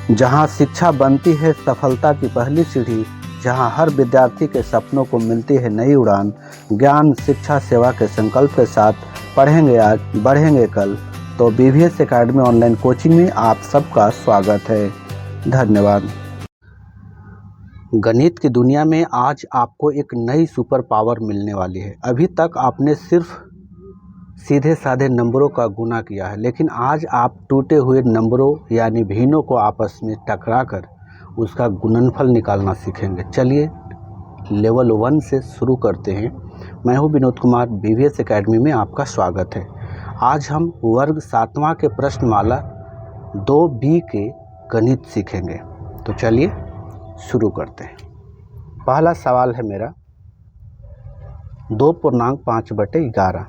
जहां शिक्षा बनती है सफलता की पहली सीढ़ी, जहां हर विद्यार्थी के सपनों को मिलती है नई उड़ान, ज्ञान शिक्षा सेवा के संकल्प के साथ पढ़ेंगे आज बढ़ेंगे कल। तो BVS एकेडमी ऑनलाइन कोचिंग में आप सबका स्वागत है। धन्यवाद। गणित की दुनिया में आज आपको एक नई सुपर पावर मिलने वाली है। अभी तक आपने सिर्फ सीधे साधे नंबरों का गुना किया है, लेकिन आज आप टूटे हुए नंबरों यानी भिन्नों को आपस में टकराकर उसका गुणनफल निकालना सीखेंगे। चलिए लेवल 1 से शुरू करते हैं। मैं हूं विनोद कुमार, BVS एकेडमी में आपका स्वागत है। आज हम वर्ग 7वां के प्रश्नमाला 2B के गणित सीखेंगे। तो चलिए शुरू करते हैं। पहला सवाल है मेरा 2.5/11।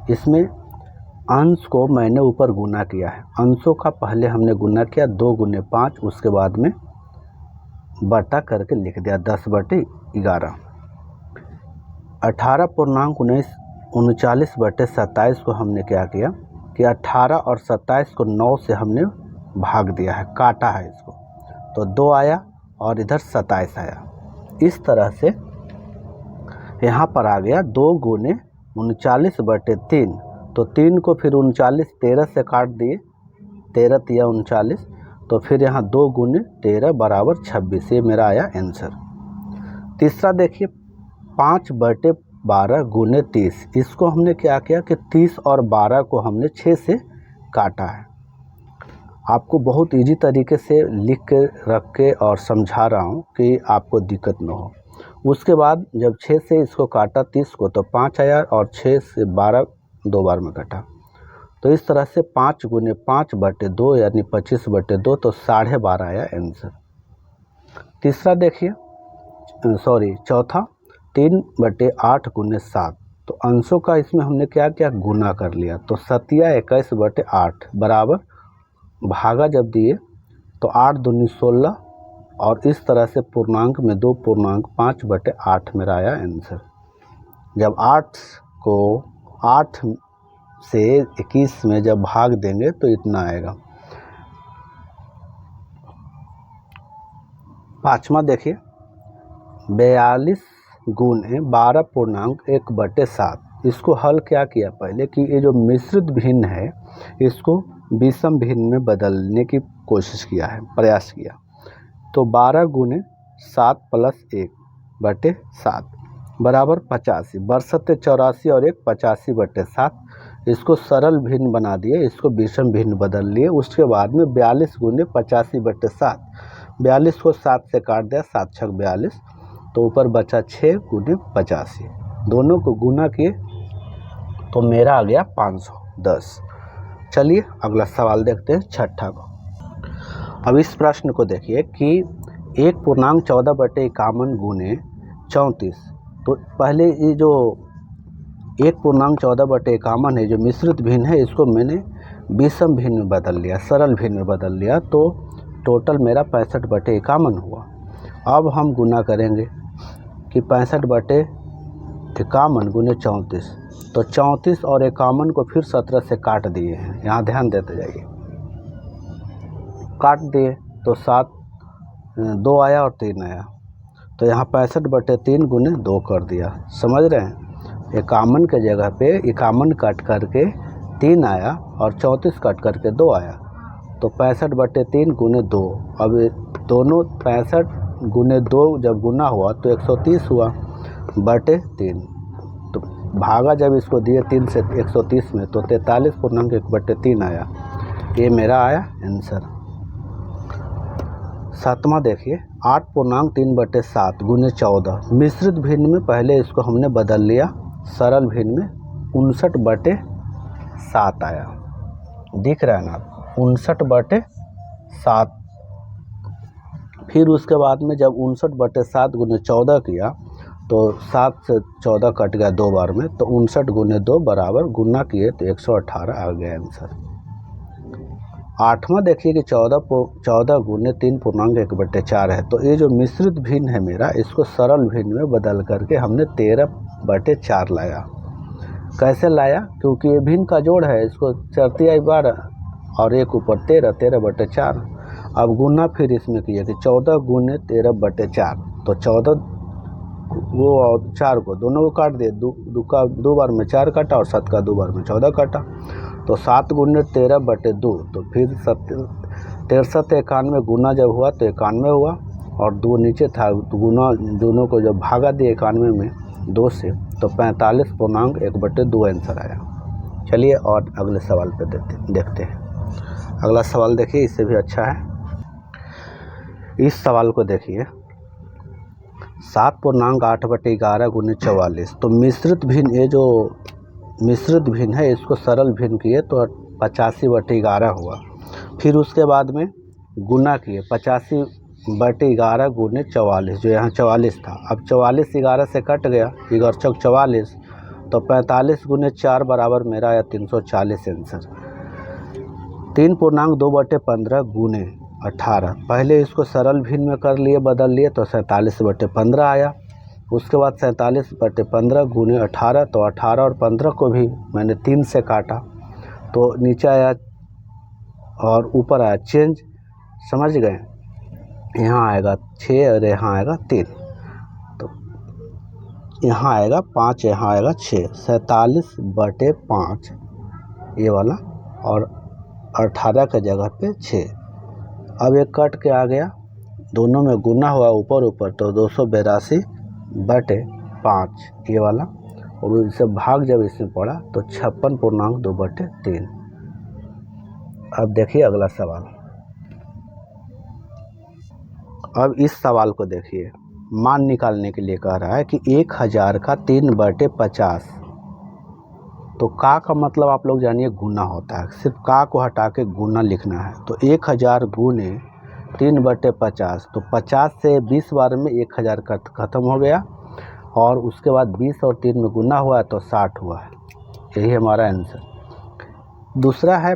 इसमें अंश को मैंने ऊपर गुना किया है। अंशों का पहले हमने गुना किया 2 × 5, उसके बाद में बटा करके लिख दिया 10/11। 18.39/27 को हमने क्या किया कि 18 और 27 को 9 से हमने भाग दिया है, काटा है इसको, तो 2 आया और इधर 27 आया। इस तरह से यहाँ पर आ गया 2 × 39/3, तो 3 को फिर 39 13 से काट दिए, 13 × 39, तो फिर यहाँ 2 × 13 = 26। ये मेरा आया आंसर। तीसरा देखिए 5/12 × 30। इसको हमने क्या किया कि 30 और 12 को हमने 6 से काटा है। आपको बहुत इजी तरीके से लिख के रख के और समझा रहा हूँ कि आपको दिक्कत न हो। उसके बाद जब 6 से इसको काटा 30 को, तो 5 आया और 6 से 12 2 बार में कटा। तो इस तरह से 5 × 5/2 यानी 25/2, तो 12.5 आया आंसर। तीसरा देखिए चौथा 3/8 × 7। तो अंशों का इसमें हमने क्या किया, गुना कर लिया। तो 7 × 21/8 बराबर भागा जब दिए तो 8 दूनी 16, और इस तरह से पूर्णांक में 2.5/8 मेरा आया आंसर। जब 8 को 8 से 21 में जब भाग देंगे तो इतना आएगा। पाँचवा देखिए 42 × 12.1/7। इसको हल क्या किया पहले कि ये जो मिश्रित भिन्न है इसको विषम भिन्न में बदलने की कोशिश किया है, प्रयास किया। तो 12 × 7 + 1/7 बराबर 85। बरसते 84 और 1 85/7। इसको सरल भिन्न बना दिए, इसको विषम भिन्न बदल लिए। उसके बाद में 42 × 85/7। 42 को 7 से काट दिया, 7 × 6 = 42, तो ऊपर बचा 6 × 85। दोनों को गुना किए तो मेरा आ गया 510। चलिए अगला सवाल देखते हैं, छठा को। अब इस प्रश्न को देखिए कि 1.14/51 × 34। तो पहले ये जो 1.14/51 है जो मिश्रित भिन्न है, इसको मैंने विषम भिन्न में बदल लिया, सरल भिन्न में बदल लिया, तो टोटल मेरा 65/51 हुआ। अब हम गुना करेंगे कि 65/51 × 34। तो 34 और 51 को फिर 17 से काट दिए हैं, यहाँ ध्यान देते जाइए। काट दिए तो 7 2 आया और 3 आया, तो यहाँ 65/3 × 2 कर दिया। समझ रहे हैं, 51 के जगह पे 51 काट करके 3 आया और 34 काट करके 2 आया, तो 65/3 × 2। अब दोनों 65 × 2 जब गुना हुआ तो 130 हुआ /3। तो भागा जब इसको दिए 3 से 130 में, तो 43.1/3 आया। ये मेरा आया आंसर। सातवां देखिए 8.3/7 × 14। मिश्रित भिन्न में पहले इसको हमने बदल लिया, सरल भिन्न में 59/7 आया। दिख रहा है ना, 59/7। फिर उसके बाद में जब 59/7 × 14 किया तो 7 से 14 कट गया 2 बार में, तो 59 × 2 बराबर गुना किए तो 118 आ गया आंसर। आठवां देखिए कि 14 × 3.1/4 है। तो ये जो मिश्रित भिन्न है मेरा, इसको सरल भिन्न में बदल करके हमने 13/4 लाया। कैसे लाया, क्योंकि ये भिन्न का जोड़ है, इसको 4 × 12 और 1 ऊपर 13, 13/4। अब गुना फिर इसमें किया कि 14 गुने 13/4, तो 14 वो और 4 को दोनों को काट दिए, दो बार में 4 काटा और 7 का 2 बार में 14 काटा, तो 7 गुने 13/2, तो फिर 63 91 गुना जब हुआ तो 91 हुआ, और 2 नीचे था तो गुना दोनों को जब भागा दिए 91 में 2 से, तो 45.1/2 आंसर आया। चलिए और अगले सवाल पे देखते हैं। अगला सवाल देखिए, इससे भी अच्छा है। इस सवाल को देखिए, 7.8/11 गुने 44, तो मिश्रित भिन्न, ये जो मिश्रित भिन्न है इसको सरल भिन्न किए तो 85/11 हुआ। फिर उसके बाद में गुना किए 85/11 गुने 44, जो यहाँ 44 था, अब 44 11 से कट गया, 11 44, तो 45 गुने 4 बराबर मेरा आया 340 आंसर। 3.2/15 गुने 18, पहले इसको सरल भिन्न में कर लिए, बदल लिए, तो 47/15 आया। उसके बाद 47/15 गुने 18, तो 18 और 15 को भी मैंने 3 से काटा, तो नीचे आया और ऊपर आया चेंज, समझ गए। यहाँ आएगा 6 और यहाँ आएगा 3, तो यहाँ आएगा 5, यहाँ आएगा 6, 47/5 ये वाला, और 18 के जगह पे 6। अब एक कट के आ गया, दोनों में गुना हुआ ऊपर ऊपर, तो 282/5 ये वाला, और इससे भाग जब इसमें पड़ा तो 56.2/3। अब देखिए अगला सवाल। अब इस सवाल को देखिए, मान निकालने के लिए कह रहा है कि 1000 का 3/50, तो का मतलब आप लोग जानिए गुना होता है, सिर्फ का को हटा के गुना लिखना है। तो 1000 गुने 3/50, तो 50 से 20 बार में 1000 खत्म हो गया, और उसके बाद 20 और 3 में गुना हुआ तो 60 हुआ है, यही हमारा आंसर। दूसरा है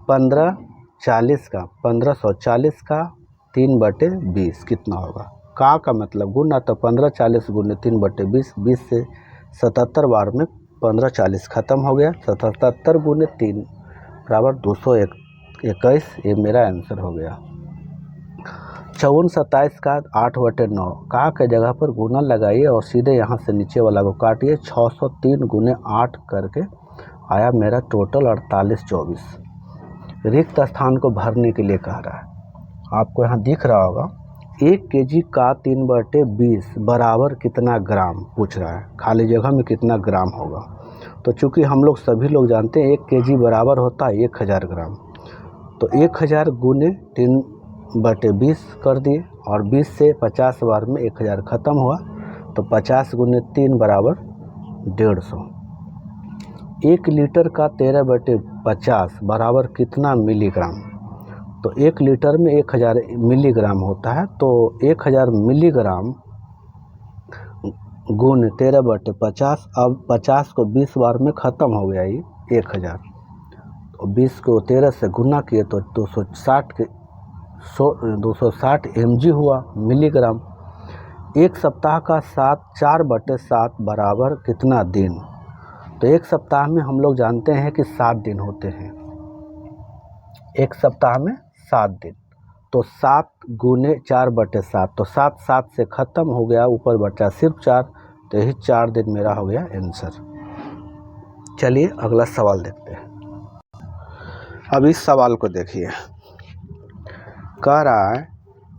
1540 का 1540 का 3/20 कितना होगा। का मतलब गुना, तो 1540 गुने 3/20, 20 से 77 बार में 1540 खत्म हो गया, 77 गुने 3 बराबर 221, ये मेरा आंसर हो गया। 5427 का 8/9, का के जगह पर गुना लगाइए और सीधे यहाँ से नीचे वाला को काटिए, 603 गुने 8 करके आया मेरा टोटल 4824। रिक्त स्थान को भरने के लिए कह रहा है, आपको यहाँ दिख रहा होगा 1 kg का 3/20 बराबर कितना ग्राम पूछ रहा है, खाली जगह में कितना ग्राम होगा। तो चूंकि हम लोग सभी लोग जानते हैं 1 kg बराबर होता है 1000 ग्राम, तो 1000 गुने 3/20 कर दिए, और 20 से 50 बार में 1000 ख़त्म हुआ, तो 50 गुने 3 बराबर 150। 1 लीटर का 13/50 बराबर कितना मिलीग्राम, तो 1 लीटर में 1000 मिलीग्राम होता है, तो 1000 मिलीग्राम गुण 13/50, अब 50 को 20 बार में ख़त्म हो गया ये 1000, तो 20 को 13 से गुना किए तो 260 mg हुआ मिलीग्राम। एक सप्ताह का 4/7 बराबर कितना दिन, तो एक सप्ताह में हम लोग जानते हैं कि 7 दिन होते हैं, एक सप्ताह में 7 दिन, तो 7 गुने 4/7, तो 7 से ख़त्म हो गया, ऊपर बचा सिर्फ 4, तो यही 4 दिन मेरा हो गया आंसर। चलिए अगला सवाल देखते हैं। अब इस सवाल को देखिए, कह रहा है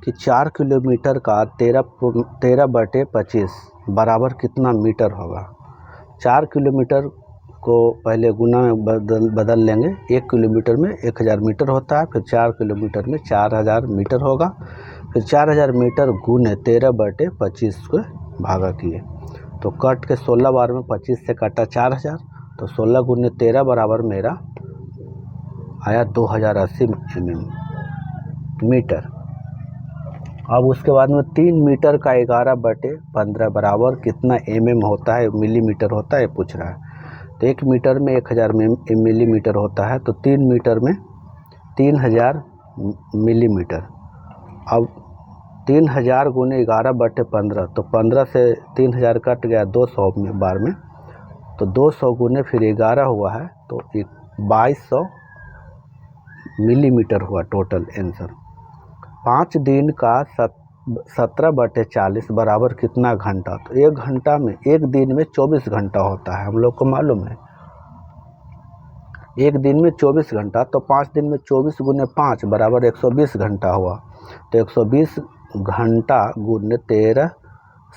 कि 4 किलोमीटर का 13/25 बराबर कितना मीटर होगा। 4 किलोमीटर को पहले गुना में बदल लेंगे, 1 किलोमीटर में 1000 मीटर होता है, फिर 4 किलोमीटर में 4000 मीटर होगा, फिर 4000 मीटर गुने 13/25 को भागा किए, तो कट के 16 बार में 25 से काटा 4000, तो 16 गुने 13 बराबर मेरा आया 2080 मीटर। अब उसके बाद में 3 मीटर का 11/15 बराबर कितना होता है, मिलीमीटर होता है पूछ रहा है। तो 1 मीटर में 1000 मिलीमीटर होता है, तो 3 मीटर में 3000 मिलीमीटर। अब 3000 गुने 11/15, तो 15 से 3000 कट गया 200 बार में, तो 200 गुने फिर 11 हुआ है, तो 2200 मिलीमीटर हुआ टोटल आंसर। 5 दिन का 17/40 बराबर कितना घंटा। तो 1 घंटा में, एक दिन में 24 घंटा होता है, हम लोग को मालूम है। एक दिन में 24 घंटा, तो 5 दिन में 24 गुने 5 बराबर 120 घंटा हुआ। तो 120 घंटा गुने 13,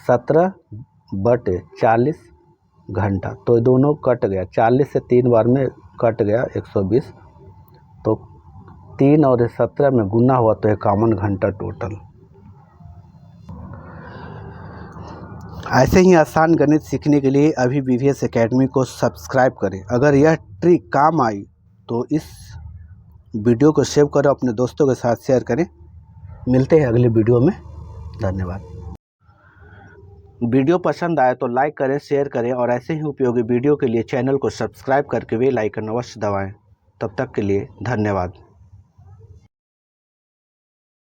17/40 घंटा। तो दोनों कट गया, 40 से 3 बार में कट गया 120। तो 3 और 17 में गुना हुआ तो 51 घंटा टोटल। ऐसे ही आसान गणित सीखने के लिए अभी BVS एकेडमी को सब्सक्राइब करें। अगर यह ट्रिक काम आई तो इस वीडियो को सेव करें, अपने दोस्तों के साथ शेयर करें। मिलते हैं अगले वीडियो में। धन्यवाद। वीडियो पसंद आए तो लाइक करें, शेयर करें और ऐसे ही उपयोगी वीडियो के लिए चैनल को सब्सक्राइब करके बेल आइकन अवश्य दबाएं। तब तक के लिए धन्यवाद।